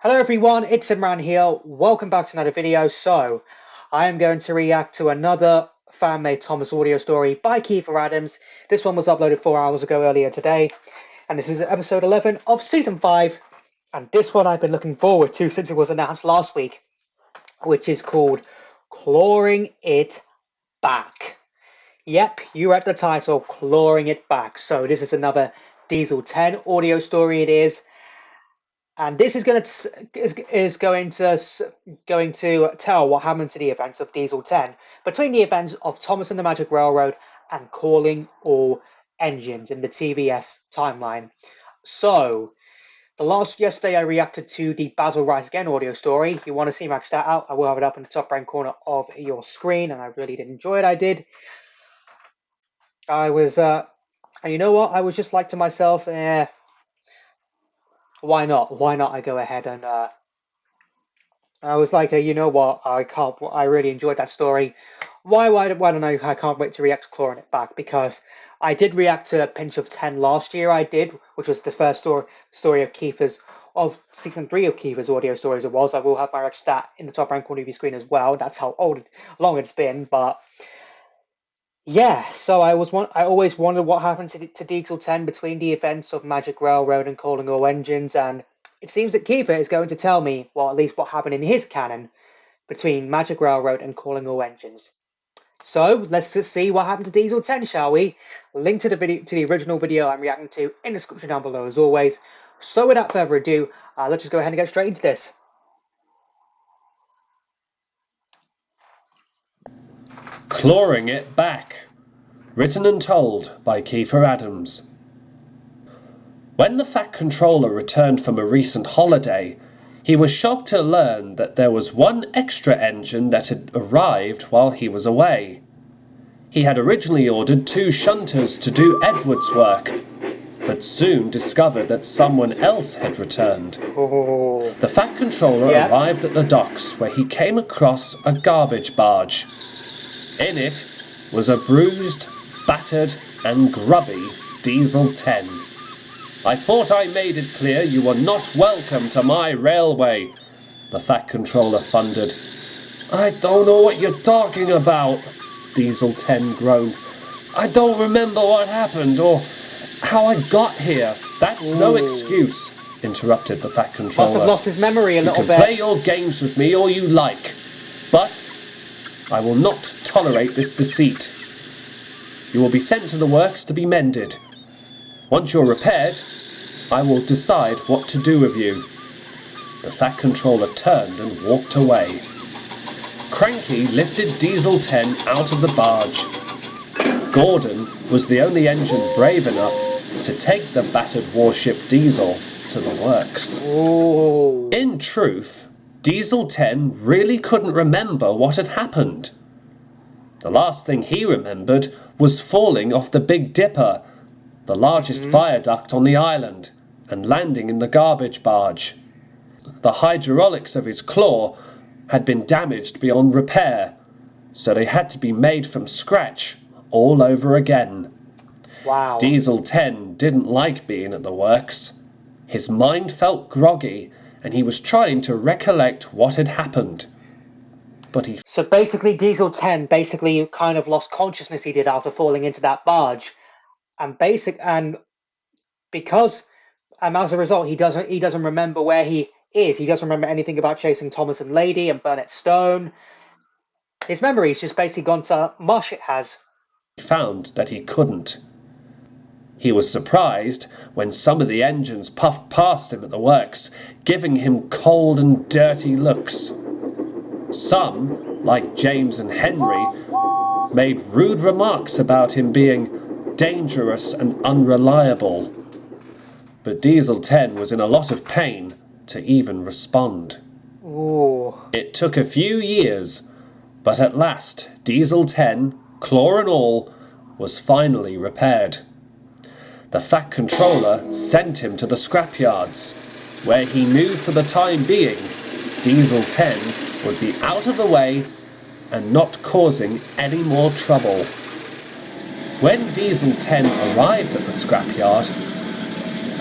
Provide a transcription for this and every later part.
Hello everyone, it's Imran here. Welcome back to another video. So, I am going to react to another fan-made Thomas audio story by Kiefer Adams. This one was uploaded 4 hours ago earlier today, and this is episode 11 of season 5. And this one I've been looking forward to since it was announced last week, which is called Clawing It Back. Yep, you read the title, Clawing It Back. So this is another Diesel 10 audio story. It is. And this is going to tell what happened to the events of Diesel 10 between the events of Thomas and the Magic Railroad and Calling All Engines in the TVS timeline. So, yesterday I reacted to the Basil Rise Again audio story. If you want to see me check that out, I will have it up in the top right corner of your screen, and I really did enjoy it. I did. I was, and you know what? I was just like to myself, why not? Why not? I go ahead and I was like, you know what? I really enjoyed that story. Why don't I can't wait to react to Clawing It Back, because I did react to a Pinch of 10 last year. I did, which was the first story of Kiefer's of season 3 of Kiefer's audio stories. It was. I will have my stat in the top right corner of your screen as well. That's how long it's been. But yeah, so I always wondered what happened to Diesel 10 between the events of Magic Railroad and Calling All Engines, and it seems that Kiefer is going to tell me, well, at least what happened in his canon between Magic Railroad and Calling All Engines. So let's just see what happened to Diesel 10, shall we? Link to the original video I'm reacting to in the description down below as always. So without further ado, let's just go ahead and get straight into this. Clawing It Back, written and told by Kiefer Adams. When the Fat Controller returned from a recent holiday, he was shocked to learn that there was one extra engine that had arrived while he was away. He had originally ordered 2 shunters to do Edward's work, but soon discovered that someone else had returned. Oh. The Fat Controller arrived at the docks, where he came across a garbage barge. In it was a bruised, battered and grubby Diesel 10. "I thought I made it clear you were not welcome to my railway," the Fat Controller thundered. "I don't know what you're talking about," Diesel 10 groaned. "I don't remember what happened or how I got here." "That's no excuse," interrupted the Fat Controller. Must have lost his memory a little bit. "You can play your games with me all you like, but I will not tolerate this deceit. You will be sent to the works to be mended. Once you're repaired, I will decide what to do with you." The Fat Controller turned and walked away. Cranky lifted Diesel 10 out of the barge. Gordon was the only engine brave enough to take the battered warship Diesel to the works. Oh. In truth, Diesel 10 really couldn't remember what had happened. The last thing he remembered was falling off the Big Dipper, the largest viaduct on the island, and landing in the garbage barge. The hydraulics of his claw had been damaged beyond repair, so they had to be made from scratch all over again. Wow. Diesel 10 didn't like being at the works. His mind felt groggy, and he was trying to recollect what had happened. But So basically, Diesel 10 basically kind of lost consciousness. He did after falling into that barge, and because as a result, he doesn't remember where he is. He doesn't remember anything about chasing Thomas and Lady and Burnett Stone. His memory's just basically gone to mush. It has. He found that he couldn't. He was surprised when some of the engines puffed past him at the works, giving him cold and dirty looks. Some, like James and Henry, made rude remarks about him being dangerous and unreliable. But Diesel 10 was in a lot of pain to even respond. Ooh. It took a few years, but at last Diesel 10, claw and all, was finally repaired. The Fat Controller sent him to the scrapyards, where he knew for the time being Diesel 10 would be out of the way and not causing any more trouble. When Diesel 10 arrived at the scrapyard,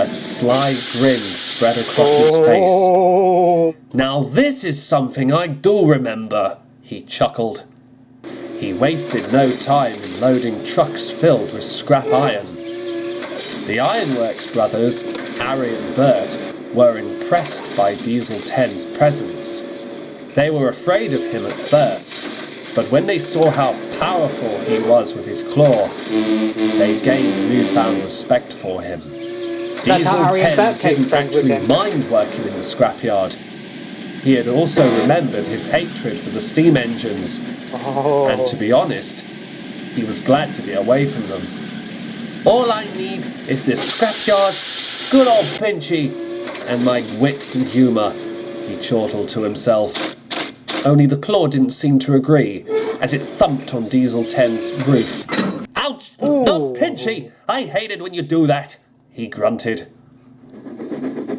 a sly grin spread across his face. Now this is something I do remember, he chuckled. He wasted no time in loading trucks filled with scrap iron. The Ironworks brothers, Harry and Bert, were impressed by Diesel 10's presence. They were afraid of him at first, but when they saw how powerful he was with his claw, they gained newfound respect for him. Diesel 10 didn't actually mind working in the scrapyard. He had also remembered his hatred for the steam engines, and to be honest, he was glad to be away from them. All I need is this scrapyard, good old Pinchy, and my wits and humour, he chortled to himself. Only the claw didn't seem to agree, as it thumped on Diesel 10's roof. Ouch! Ooh. Not Pinchy! I hate it when you do that, he grunted.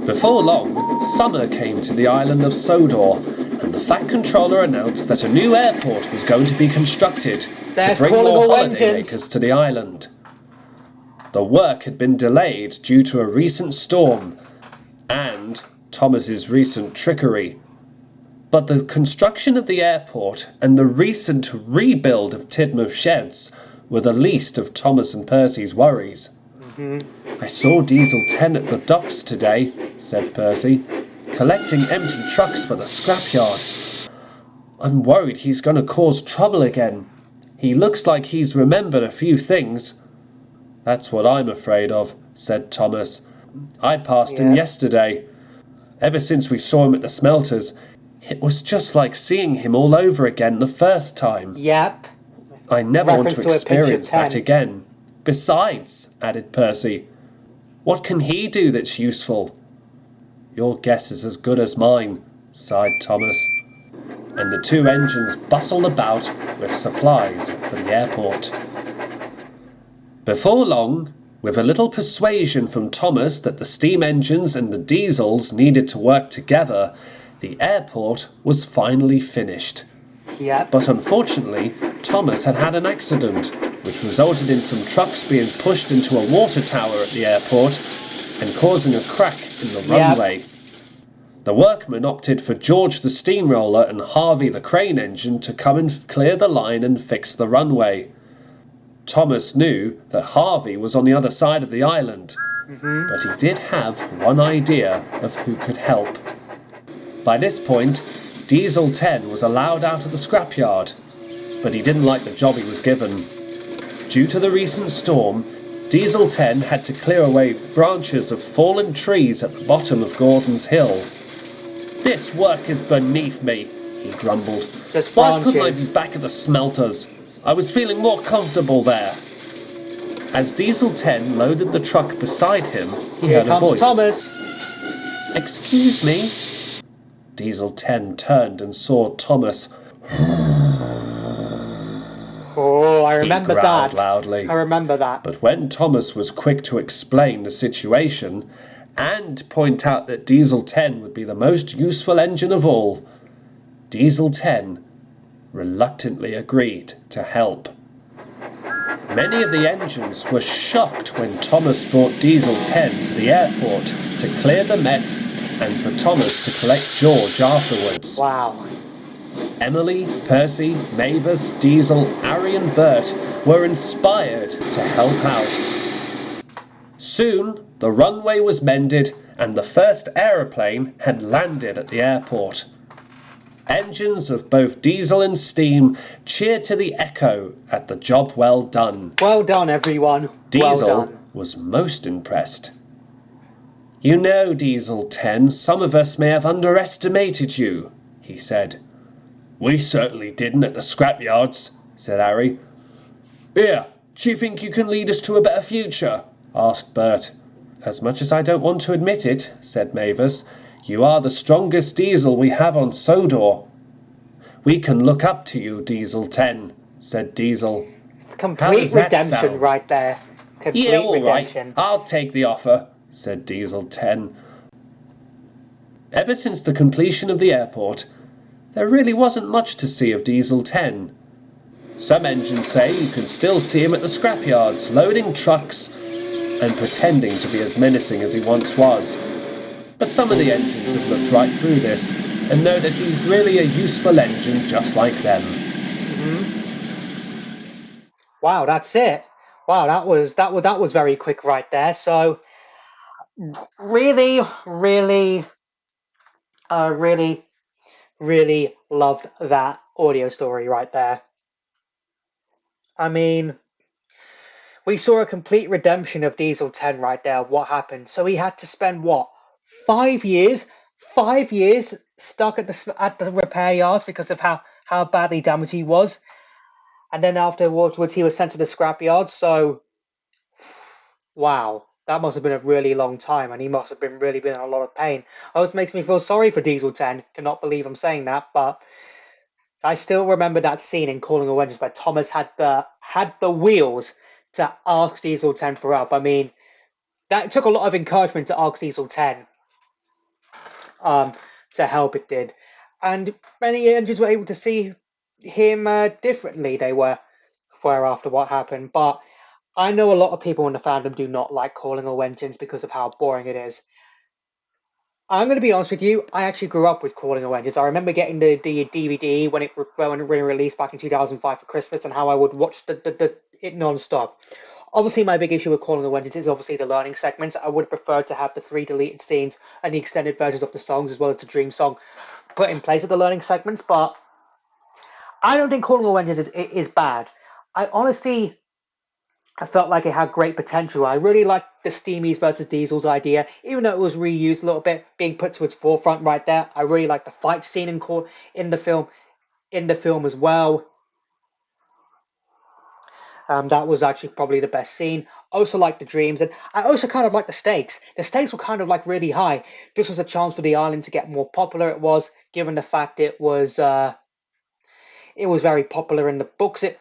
Before long, summer came to the island of Sodor, and the Fat Controller announced that a new airport was going to be constructed to bring more holidaymakers to the island. The work had been delayed due to a recent storm and Thomas's recent trickery. But the construction of the airport and the recent rebuild of Tidmouth sheds were the least of Thomas and Percy's worries. I saw Diesel 10 at the docks today, said Percy, collecting empty trucks for the scrapyard. I'm worried he's going to cause trouble again. He looks like he's remembered a few things. That's what I'm afraid of, said Thomas. I passed him yesterday. Ever since we saw him at the smelters, it was just like seeing him all over again the first time. Yep. I never want to experience that again. Besides, added Percy, what can he do that's useful? Your guess is as good as mine, sighed Thomas. And the two engines bustled about with supplies for the airport. Before long, with a little persuasion from Thomas that the steam engines and the diesels needed to work together, the airport was finally finished. Yep. But unfortunately, Thomas had had an accident, which resulted in some trucks being pushed into a water tower at the airport and causing a crack in the runway. The workmen opted for George the steamroller and Harvey the crane engine to come and clear the line and fix the runway. Thomas knew that Harvey was on the other side of the island, but he did have one idea of who could help. By this point, Diesel 10 was allowed out of the scrapyard, but he didn't like the job he was given. Due to the recent storm, Diesel 10 had to clear away branches of fallen trees at the bottom of Gordon's Hill. This work is beneath me, he grumbled. Why couldn't I be back at the smelters? I was feeling more comfortable there. As Diesel 10 loaded the truck beside him, he heard a voice. Thomas. Excuse me? Diesel 10 turned and saw Thomas. Oh, I remember he growled that. Loudly. I remember that. But when Thomas was quick to explain the situation and point out that Diesel 10 would be the most useful engine of all, Diesel 10 reluctantly agreed to help. Many of the engines were shocked when Thomas brought Diesel 10 to the airport to clear the mess and for Thomas to collect George afterwards. Wow. Emily, Percy, Mavis, Diesel, Harry and Bert were inspired to help out. Soon, the runway was mended and the first aeroplane had landed at the airport. Engines of both diesel and steam cheered to the echo at the job well done. Well done, everyone. Diesel well done. was most impressed. You know, Diesel 10, some of us may have underestimated you, he said. We certainly didn't at the scrapyards, said Harry. Here, do you think you can lead us to a better future? Asked Bert. As much as I don't want to admit it, said Mavis, you are the strongest diesel we have on Sodor. We can look up to you, Diesel 10, said Diesel. Complete redemption right there. Complete redemption. Right. I'll take the offer, said Diesel 10. Ever since the completion of the airport, there really wasn't much to see of Diesel 10. Some engines say you can still see him at the scrapyards, loading trucks and pretending to be as menacing as he once was. But some of the engines have looked right through this and know that he's really a useful engine just like them. Wow, that's it. Wow, that was very quick right there. So really, really, really, really loved that audio story right there. I mean, we saw a complete redemption of Diesel 10 right there. What happened? So he had to spend what, 5 years, 5 years stuck at the repair yards because of how badly damaged he was, and then afterwards he was sent to the scrap yard. So wow, that must have been a really long time, and he must have really been in a lot of pain. It always makes me feel sorry for Diesel 10. Cannot believe I'm saying that, but I still remember that scene in Calling All Engines where Thomas had the wheels to ask Diesel 10 for help. I mean, that took a lot of encouragement to ask Diesel 10 um, to help. It did, and many engines were able to see him differently. They were after what happened, but I know a lot of people in the fandom do not like Calling All Engines because of how boring it is. I'm going to be honest with you. I actually grew up with Calling All Engines. I remember getting the DVD when it released back in 2005 for Christmas, and how I would watch it non-stop. Obviously, my big issue with Calling All Engines is obviously the learning segments. I would prefer to have the 3 deleted scenes and the extended versions of the songs, as well as the Dream song, put in place of the learning segments. But I don't think Calling All Engines is bad. I honestly I felt like it had great potential. I really liked the Steamies versus Diesels idea, even though it was reused a little bit, being put to its forefront right there. I really liked the fight scene in the film, as well. That was actually probably the best scene. Also liked the dreams, and I also kind of liked the stakes. The stakes were kind of like really high. This was a chance for the island to get more popular. It was, given the fact it was very popular in the books. It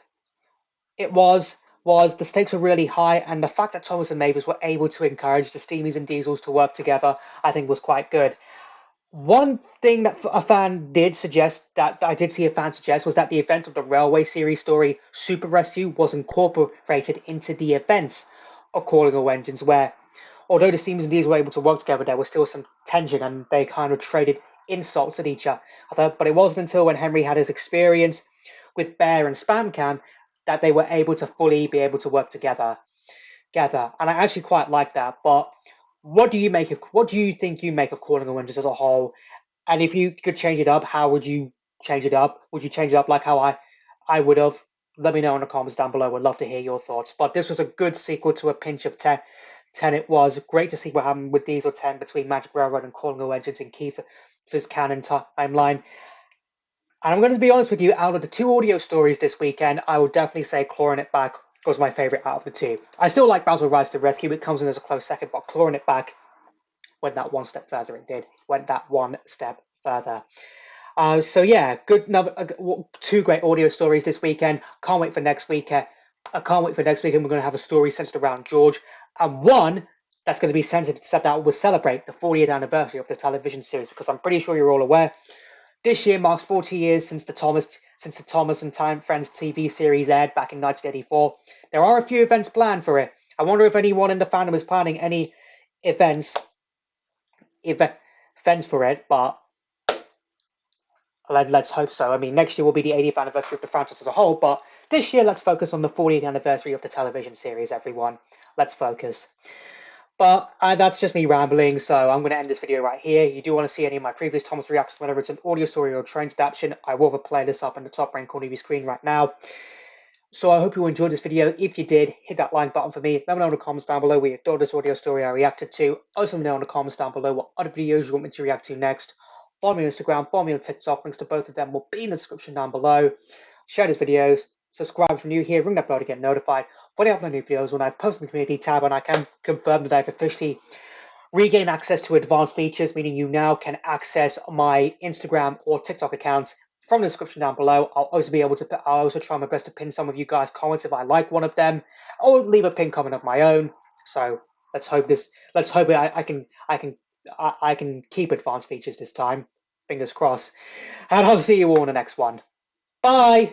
was the stakes were really high, and the fact that Thomas and Mavis were able to encourage the Steamies and Diesels to work together, I think, was quite good. One thing that a fan did suggest, that I did see a fan suggest, was that the event of the Railway series story Super Rescue was incorporated into the events of Calling All Engines, where although the Steamers and Diesels were able to work together, there was still some tension, and they kind of traded insults at each other. But it wasn't until when Henry had his experience with Bear and Spam Can that they were able to fully be able to work together. And I actually quite like that. But what do you think you make of Calling All Engines as a whole? And if you could change it up, how would you change it up? Would you change it up like how I would have? Let me know in the comments down below. Would love to hear your thoughts. But this was a good sequel to A Pinch of 10. 10 it was. Great to see what happened with Diesel 10 between Magic Railroad and Calling All Engines in Kiefer's canon timeline. And I'm going to be honest with you, out of the 2 audio stories this weekend, I would definitely say Clawing It Back was my favorite out of the 2. I still like Battle Rise to Rescue. It comes in as a close second, but Clawing It Back went that one step further. It did. Went that one step further. So yeah, good. 2 great audio stories this weekend. Can't wait for next week. I can't wait for next weekend. We're going to have a story centered around George, and one that's going to be centered that will celebrate the 40th anniversary of the television series. Because I'm pretty sure you're all aware, this year marks 40 years since the Thomas and Time Friends TV series aired back in 1984. There are a few events planned for it. I wonder if anyone in the fandom is planning any events events for it, but let's hope so. I mean, next year will be the 80th anniversary of the franchise as a whole, but this year let's focus on the 40th anniversary of the television series, everyone. Let's focus. But that's just me rambling, so I'm going to end this video right here. You do want to see any of my previous Thomas reactions, whether it's an audio story or a train adaptation, I will have a playlist up in the top right corner of your screen right now. So I hope you enjoyed this video. If you did, hit that like button for me. Let me know in the comments down below what you thought this audio story I reacted to. Also let me know in the comments down below what other videos you want me to react to next. Follow me on Instagram, follow me on TikTok. Links to both of them will be in the description down below. Share this video. Subscribe if you're new here. Ring that bell to get notified when I upload new videos, when I post in the community tab, and I can confirm that I've officially regained access to advanced features, meaning you now can access my Instagram or TikTok accounts from the description down below. I'll also try my best to pin some of you guys' comments if I like one of them, or leave a pin comment of my own. So let's hope I can keep advanced features this time. Fingers crossed. And I'll see you all in the next one. Bye.